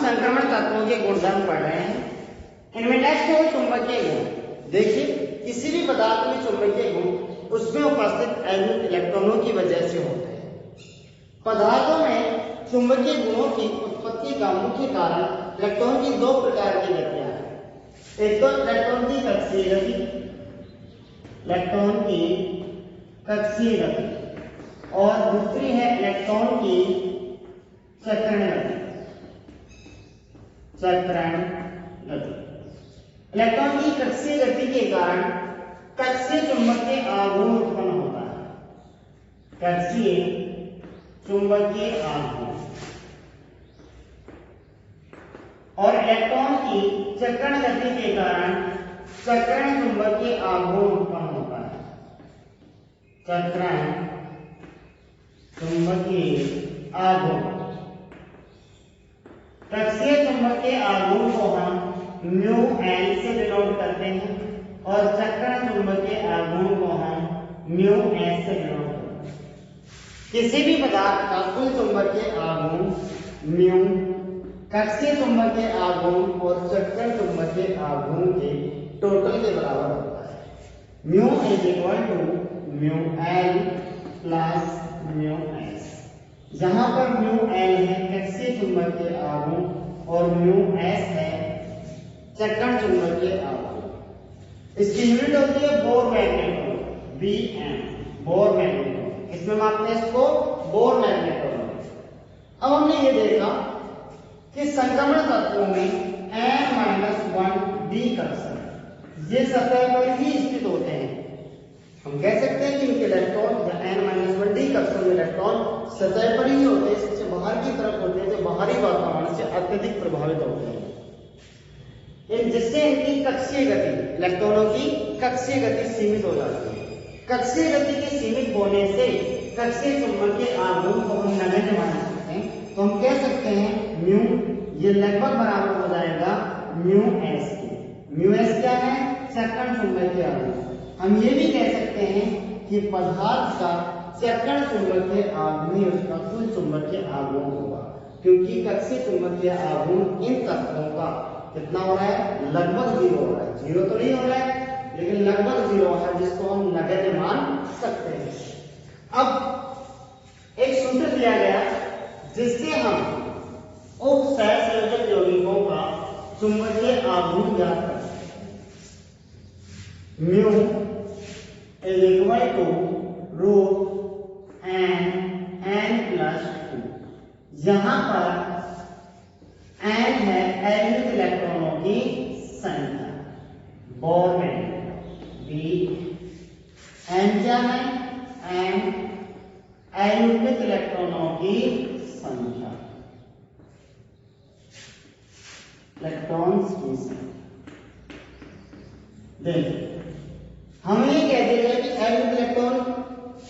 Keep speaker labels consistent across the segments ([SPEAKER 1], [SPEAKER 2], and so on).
[SPEAKER 1] संक्रमण तत्वों के गुणधर्म पढ़ रहे हैं। इनमें नेक्स्ट है चुंबकीय गुण। देखिए किसी भी पदार्थ में चुंबकीय गुण उसमें उपस्थित एटॉमिक इलेक्ट्रॉनों की वजह से होते हैं। पदार्थों में चुंबकीय गुणों की उत्पत्ति का मुख्य कारण इलेक्ट्रॉन की दो प्रकार की गतियां हैं। एक तो इलेक्ट्रॉन की कक्षीय गति, इलेक्ट्रॉन की कक्षीय गति, और दूसरी है इलेक्ट्रॉन की चक्रण गति। चक्रण गति इलेक्ट्रॉन की कक्षीय गति के कारण कक्षीय चुंबकीय आघूर्ण उत्पन्न होता है। कक्षीय चुंबकीय आघूर्ण। और इलेक्ट्रॉन की चक्रण गति के कारण चक्रण चुंबकीय आघूर्ण उत्पन्न होता है। चक्रण चुंबकीय आघूर्ण। कक्षीय चुंबकीय आघूर्ण को हम म्यू एन से डिनोट करते हैं और चक्रण चुंबकीय आघूर्ण को हम म्यू एस से डिनोट करते हैं। किसी भी पदार्थ का कुल चुंबकीय आघूर्ण म्यू कक्षीय चुंबकीय आघूर्ण और चक्रण चुंबकीय आघूर्ण के टोटल के बराबर होता है। Mu is equal to mu L plus mu S. जहां पर म्यू एल है कक्षीय चुंबकीय आघूर्ण और म्यू एस है चक्रण चुंबकीय आघूर्ण। इसकी यूनिट होती है bore magneton, BM, bore magneton. इसमें मापते हैं इसको बोर मैग्नेटोन। अब हमने ये देखा कि संक्रमण तत्वों में n-1 d कक्षक ये सतह पर ही स्थित होते हैं। हम कह सकते हैं कि इनके इलेक्ट्रॉन n-1 d कक्षक में इलेक्ट्रॉन सतह पर ही होते हैं, इससे बाहर की तरफ होते हैं, जो बाहरी वातावरण से अत्यधिक प्रभावित होते हैं। जिससे इनकी कक्षीय गति, इलेक्ट्रॉनों की कक्षीय गति सीमित हो जाती है। कक्षीय गति के सीमित होने से कक्षीय चुंबकीय आघूर्ण को हम नगण्य मान सकते हैं। तो हम कह सकते हैं म्यू ये लगभग बराबर हो जाएगा म्यू एस के। म्यू एस क्या है? चक्रण चुंबकीय आघूर्ण। हम ये भी कह सकते हैं कि पदार्थ का चक्रण चुंबकीय आघूर्ण ही उसका कुल चुंबकीय आघूर्ण होगा, क्योंकि कक्षीय चुंबकीय आघूर्ण इन तत्वों का कितना हो रहा है? लगभग जीरो हो रहा है। जीरो तो नहीं हो रहा है, लेकिन लगभग जीरो है, जिसको हम नगण्य मान सकते हैं। अब एक सूत्र दिया गया जिससे हम उप सहसंयोजक यौगिकों का चुंबकीय आघूर्ण ज्ञात कर सकते हैं। Mu is equal to root n plus 2। यहां पर n है एटॉमिक इलेक्ट्रॉनों की संख्या, बोर मैग्नेटोन। b n क्या है? n एटॉमिक इलेक्ट्रॉनों की संख्या, इलेक्ट्रॉन्स की संख्या। देखिए हमें ये कह दिया गया कि एटॉमिक इलेक्ट्रॉन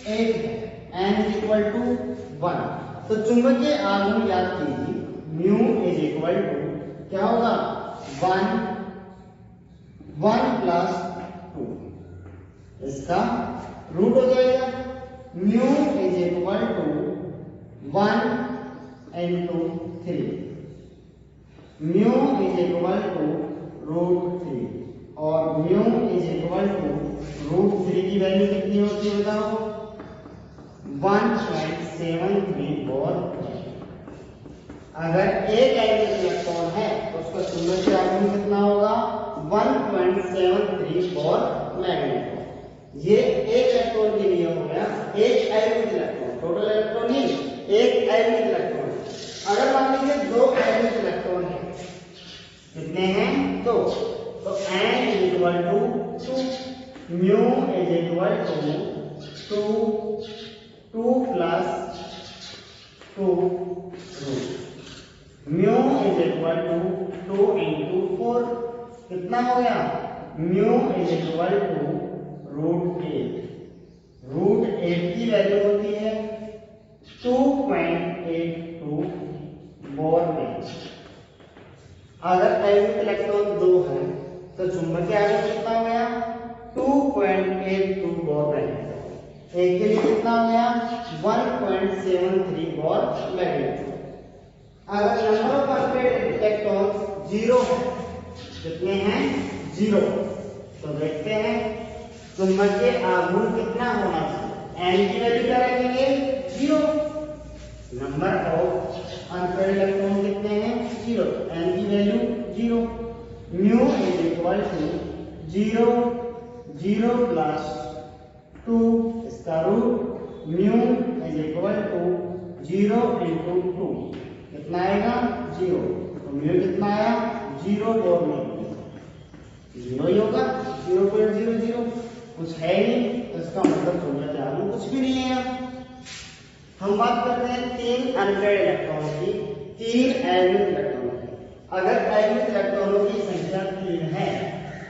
[SPEAKER 1] 1 है, n इज इक्वल टू 1। तो चुंबकीय आघूर्ण याद कीजिए, म्यू इज इक्वल टू क्या होगा? 1 प्लस 2, इसका रूट हो जाएगा। Mu is equal to 1 into 3। Mu is equal to root 3 और mu is equal to root 3 की वैल्यू कितनी होती है बताओ? 1.73 बोर। अगर एक एटॉमिक इलेक्ट्रॉन है तो उसका चुंबकीय आघूर्ण कितना होगा? 1.73 बोर मैग्नेटोन। ये एक इलेक्ट्रॉन के लिए हो गया, एक एटॉमिक इलेक्ट्रॉन, टोटल इलेक्ट्रॉन नहीं, एक एटॉमिक इलेक्ट्रॉन। अगर मान लीजिए दो एटॉमिक इलेक्ट्रॉन है, कितने हैं? दो। तो n is equal to 2, mu is equal to 2 plus 2 root. Mu is equal to 2 into 4, कितना हो गया? Mu is equal to root 8। Root 8 की वैल्यू होती है 2.82 बोर में। अगर एटॉमिक इलेक्ट्रॉन 2 है तो चुंबकीय आघूर्ण कितना हो गया? 2.82 बोर मैग्नेटोन। एक के लिए कितना हो गया? 1.73 बोर मैग्नेटोन। अगर नंबर ऑफ अनपेयर्ड इलेक्ट्रॉन्स 0 है, कितने हैं 0, तो देखते हैं चुंबकीय आघूर्ण कितना होना चाहिए। n की वैल्यू क्या रखेंगे 0, नंबर ऑफ अनपेयर्ड इलेक्ट्रॉन कितने हैं 0, n की value 0, mu is equal to 0 0 plus 2 इसका root mu is equal to 0 into 2 कितना आएगा 0, तो म्यू कितना आया 0 और में 0 ही होगा, 0.00 कुछ है नहीं, तो इसका मतलब चुंबकीय आघूर्ण कुछ भी नहीं है। हम बात करते हैं 3 अनपेयर्ड इलेक्ट्रॉन की, 3 एवरेज इलेक्ट्रॉन की। अगर एवरेज इलेक्ट्रॉनों की संख्या 3 है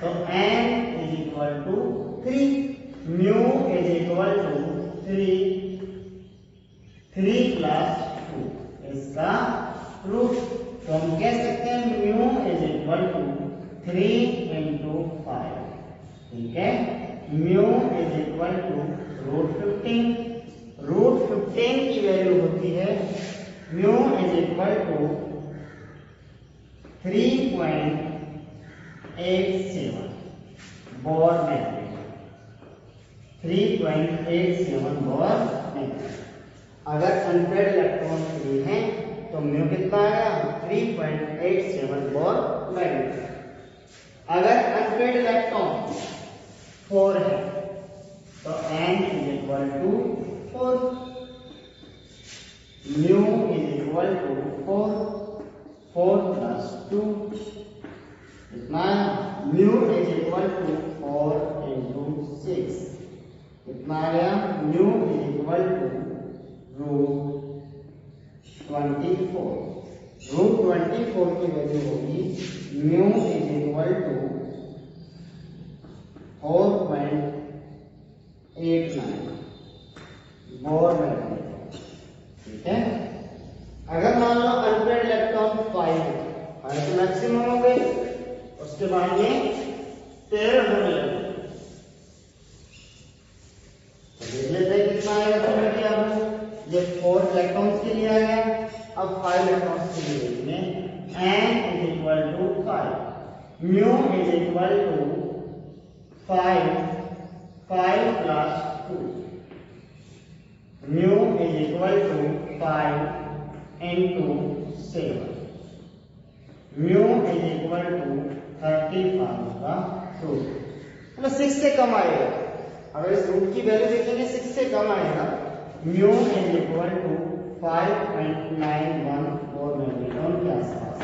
[SPEAKER 1] तो n is equal to 3, mu is equal to 3 plus 2 इसका रूट, तो हम कह सकते हैं mu is equal to 3 into 5, ठीक है। Mu is equal to root 15 की वैल्यू होती है mu is equal to 3.87 Bohr magnet, 3.87 Bohr magnet. अगर अनपेयर्ड इलेक्ट्रॉन 3 है तो म्यू कितना आया 3.87 बोर मैग्नेट। अगर अनपेयर्ड इलेक्ट्रॉन 4 है तो n is equal to 4, mu is equal to 4 plus 2 कितना mu is equal to 4 into 6 कितना आया mu is equal to root 24 की वैल्यू होगी mu is equal to 4.89 Bohr magnet, ठीक है। अगर मान लो अनपेयर्ड इलेक्ट्रॉन 5 है तो मैक्सिमम हो गए, उसके बाद ये 13 होने लगे, तो देख लेते हैं कितना आएगा चुंबकीय आघूर्ण। ये 4 इलेक्ट्रॉन्स के लिए आया, अब 5 इलेक्ट्रॉन्स के लिए देखने n is equal to 5, mu is equal to 5 plus 2, mu is equal to 5 into 7, mu is equal to 35 का रूट, मतलब 6 से कम आएगा। अगर इस रूट की वैल्यू देखेंगे 6 से कम आएगा, mu is equal to 5.91 Bohr magnetron के आसपास।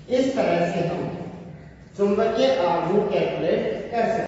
[SPEAKER 1] इस तरह से हम चुंबकीय आघूर्ण कैलकुलेट कर सकते हैं।